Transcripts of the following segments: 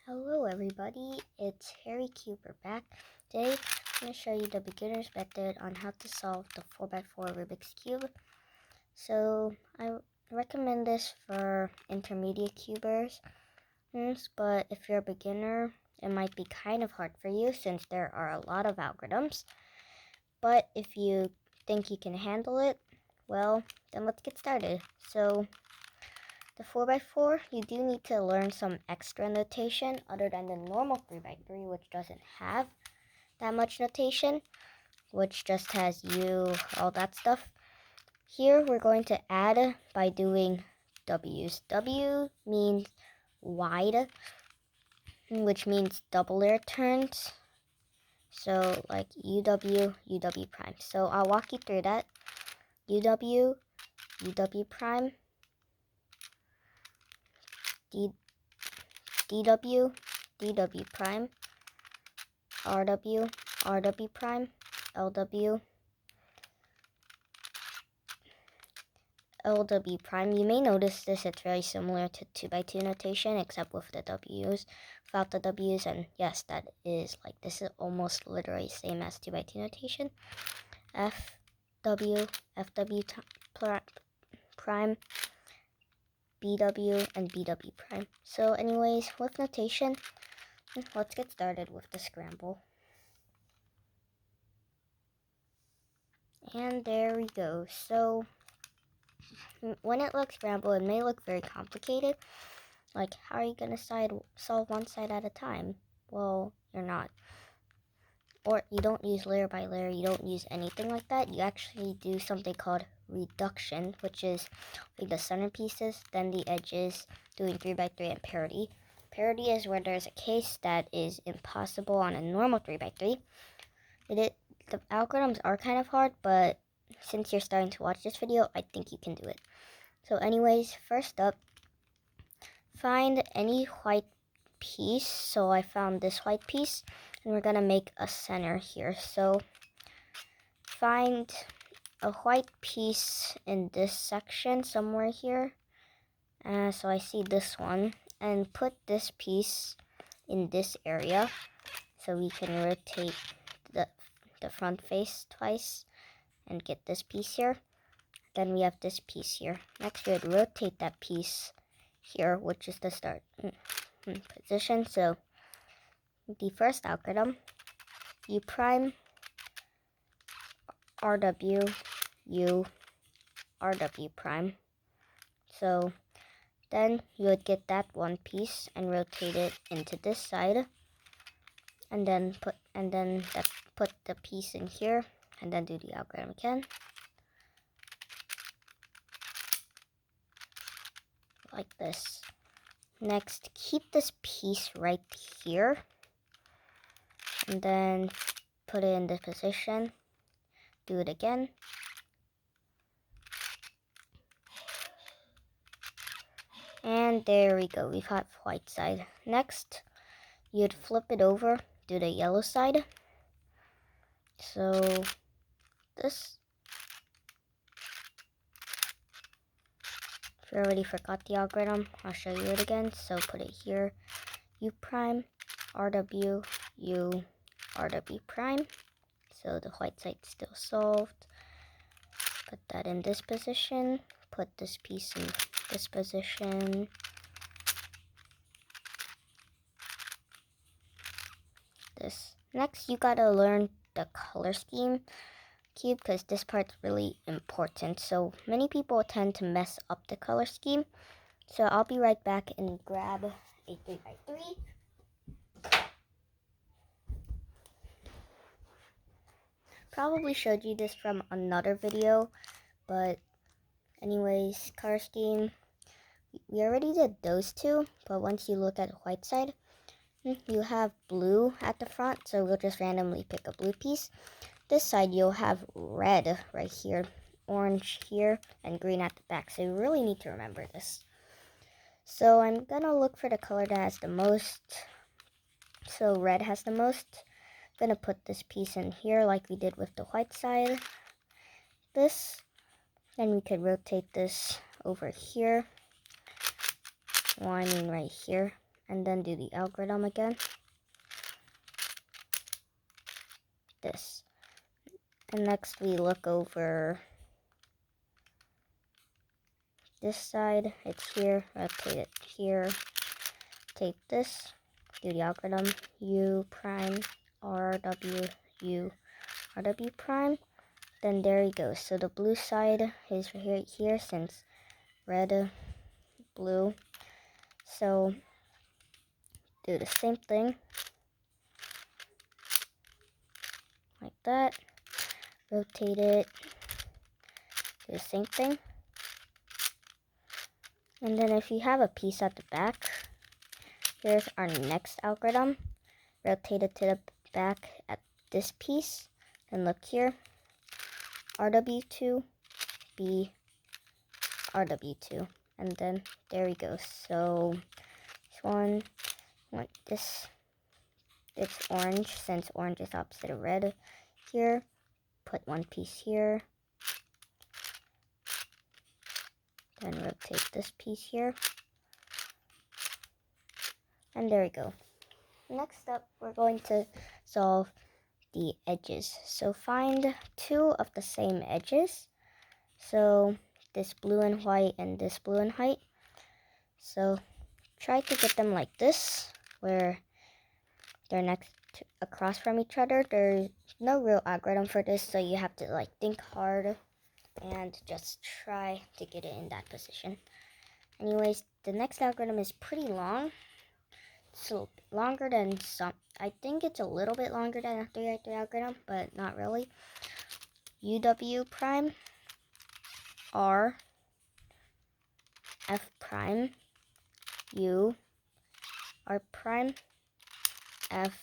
Hello everybody, it's Harry Cuber back. Today I'm going to show you the beginner's method on how to solve the 4x4 Rubik's Cube. So I recommend this for intermediate cubers, but if you're a beginner, it might be kind of hard for you since there are a lot of algorithms. But if you think you can handle it, well, then let's get started. So the 4x4, you do need to learn some extra notation other than the normal 3x3, which doesn't have that much notation, which just has U, all that stuff. Here we're going to add by doing W's. W means wide, which means double layer turns. So like UW, UW prime. So I'll walk you through that. UW, UW prime. DW, DW prime, RW, RW prime, LW, LW prime. You may notice this, it's very similar to 2x2 notation except with the W's, without the W's, and yes, that is like, this is almost literally same as 2x2 notation. FW, FW prime, BW, and BW prime. So anyways, with notation, let's get started with the scramble. And there we go. So when it looks scrambled, it may look very complicated. Like, how are you going to solve one side at a time? Well, you're not. Or you don't use layer by layer. You don't use anything like that. You actually do something called reduction, which is like the centerpieces, then the edges, doing 3x3, and parity. Parity is where there's a case that is impossible on a normal 3x3. The algorithms are kind of hard, but since you're starting to watch this video, I think you can do it. So anyways, first up, find any white piece. So I found this white piece, and we're gonna make a center here. So find a white piece in this section somewhere here. So I see this one, and put this piece in this area so we can rotate the front face twice and get this piece here. Then we have this piece here. Next we would rotate that piece here, which is the start position. So the first algorithm, U prime, RW, U, RW prime. So then you would get that one piece and rotate it into this side, and then put the piece in here, and then do the algorithm again. Like this. Next, keep this piece right here, and then put it in this position. Do it again. And there we go, we've got white side. Next, you'd flip it over, do the yellow side. So this, if you already forgot the algorithm, I'll show you it again. So put it here, U prime, RW, U, RW prime. So the white side's still solved. Put that in this position, put this piece in this position. This. Next, you gotta learn the color scheme cube because this part's really important. So many people tend to mess up the color scheme. So I'll be right back and grab a 3x3. Probably showed you this from another video, but anyways, color scheme. We already did those two, but once you look at the white side, you have blue at the front, so we'll just randomly pick a blue piece. This side you'll have red right here, orange here, and green at the back, so you really need to remember this. So I'm gonna look for the color that has the most. So red has the most. I'm gonna put this piece in here like we did with the white side. This, then we could rotate this over here. Well, I mean right here. and then do the algorithm again. This. And next we look over this side. It's here. Rotate it here. Take this. Do the algorithm. U prime R W U R W prime. Then there you go. So the blue side is here since red, blue. So do the same thing like that. Rotate it. Do the same thing. And then if you have a piece at the back, here's our next algorithm. Rotate it to the back at this piece. Then look here. RW2, B, RW2. And then there we go. So this one, want this, it's orange since orange is opposite of red here. Put one piece here. Then rotate this piece here. And there we go. Next up, we're going to solve the edges. So find two of the same edges. So this blue and white and this blue and white. So try to get them like this, where they're across from each other. There's no real algorithm for this, so you have to like think hard and just try to get it in that position. Anyways, the next algorithm is pretty long. So longer than some. I think it's a little bit longer than a 3x3 algorithm, but not really. UW prime R F prime U R prime F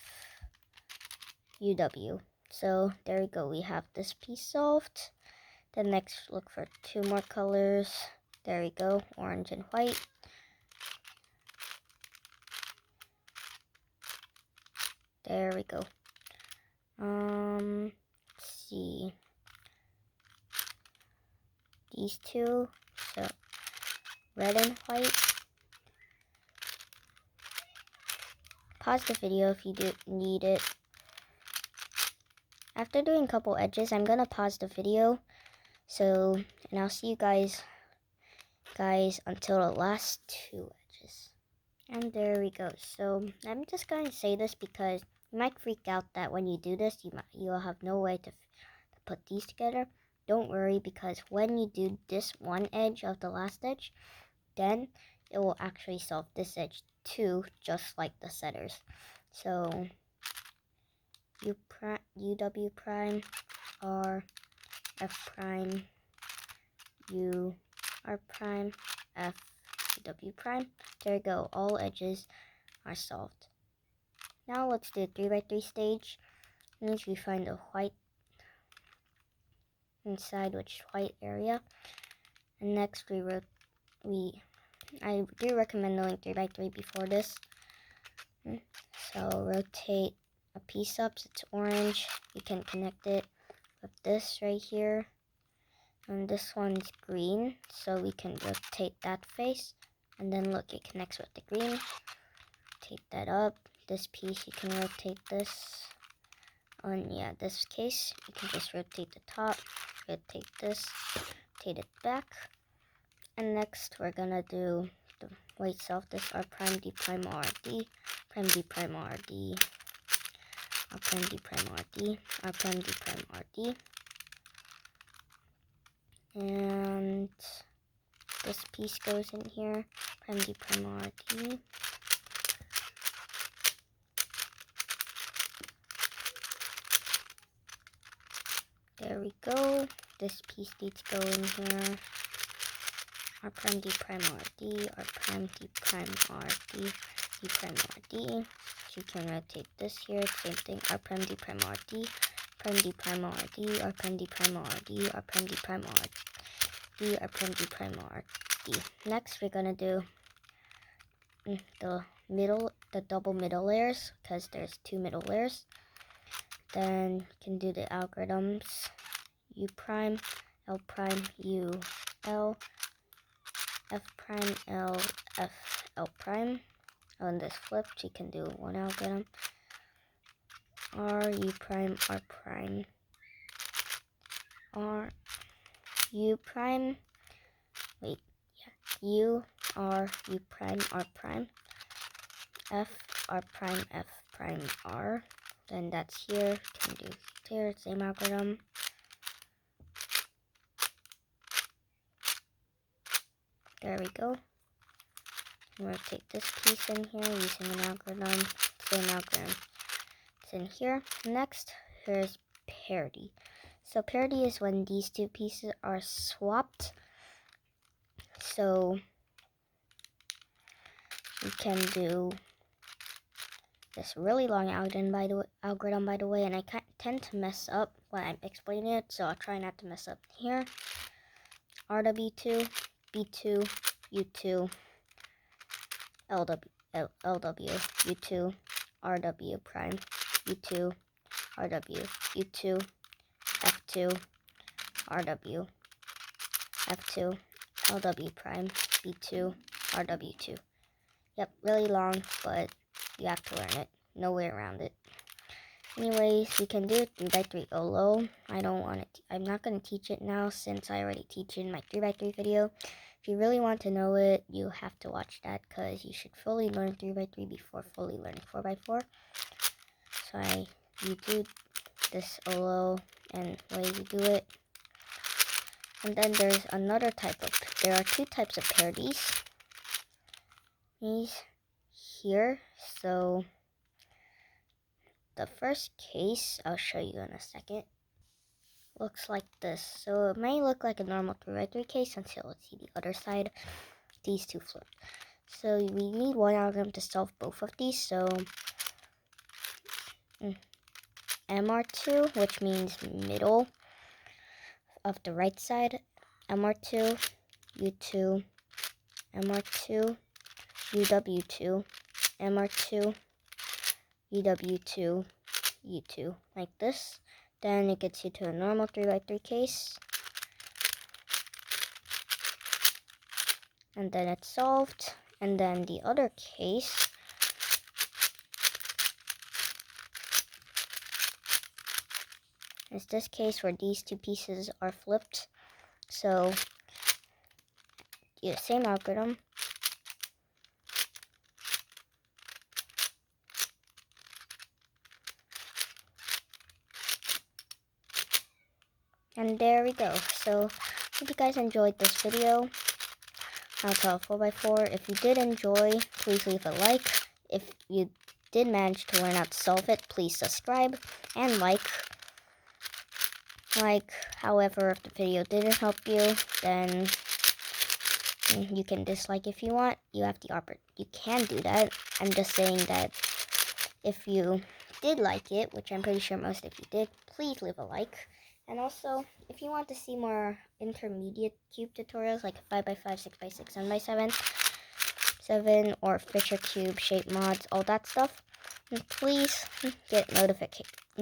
UW. So there we go. We have this piece solved. Then next, look for two more colors. There we go. Orange and white. There we go. Let's see. These two. So red and white. Pause the video if you do need it. After doing a couple edges, I'm gonna pause the video. So, and I'll see you guys until the last two edges. And there we go. So I'm just going to say this because you might freak out that when you do this, you'll have no way to put these together. Don't worry, because when you do this one edge of the last edge, then it will actually solve this edge too, just like the setters. So UW prime R F prime U R prime F W prime. There you go. All edges are solved. Now let's do a 3x3 stage. Means we find a white inside which white area. And next I do recommend doing 3x3 before this. So rotate a piece up so it's orange. You can connect it with this right here. And this one's green, so we can rotate that face. And then look, it connects with the green. Take that up. This piece, you can rotate this. On this case, you can just rotate the top, rotate this, rotate it back. And next, we're gonna do the white self. This R prime D prime R D, prime D prime R D, R prime D prime R D, R prime D prime R D. And this piece goes in here, prime D prime R D. There we go. This piece needs to go in here. R prime D prime R D, R prime D prime R D, D prime R D. So you can rotate this here. Same thing. R prime D prime R D, prime D prime R D, R prime D prime R D, R prime D prime R D, R prime D prime R D. Next, we're gonna do the double middle layers, because there's two middle layers. Then you can do the algorithms. U prime, L prime, U, L, F prime, L, F, L prime, on this flipped, you can do one algorithm. R, U prime, R prime. R, U prime. Wait, yeah. U, R, U prime, R prime. F, R prime, F prime, R. Then that's here. Can do here, same algorithm. There we go. I'm going to take this piece in here using an algorithm, same algorithm. It's in here. Next, here's parity. So parity is when these two pieces are swapped. So you can do this really long algorithm by the way, and I tend to mess up when I'm explaining it, so I'll try not to mess up here. RW2, B2, U2, LW, U2, RW prime, U2, RW, U2, F2, RW, F2, LW prime, B2, RW2. Yep, really long, but you have to learn it. No way around it. Anyways, we can do it 3x3 OLO. I'm not going to teach it now since I already teach it in my 3x3 video. If you really want to know it, you have to watch that because you should fully learn 3x3 before fully learning 4x4. So you do this OLO and the way you do it. And then there's there are two types of parities. These here. So the first case, I'll show you in a second, looks like this. So it may look like a normal 3x3 case until you see the other side, these two flip. So we need one algorithm to solve both of these. So MR2, which means middle of the right side, MR2, U2, MR2, UW2, MR2, UW2, U2, like this. Then it gets you to a normal 3x3 case. And then it's solved. And then the other case is this case where these two pieces are flipped. So, yeah, same algorithm. And there we go. So, hope you guys enjoyed this video. How to solve 4x4. If you did enjoy, please leave a like. If you did manage to learn how to solve it, please subscribe and like. However, if the video didn't help you, then you can dislike if you want. You have the you can do that. I'm just saying that if you did like it, which I'm pretty sure most of you did, please leave a like. And also, if you want to see more intermediate cube tutorials like 5x5, 6x6, 7x7, or Fisher cube, shape mods, all that stuff, please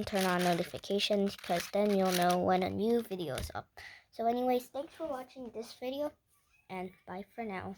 turn on notifications, because then you'll know when a new video is up. So anyways, thanks for watching this video, and bye for now.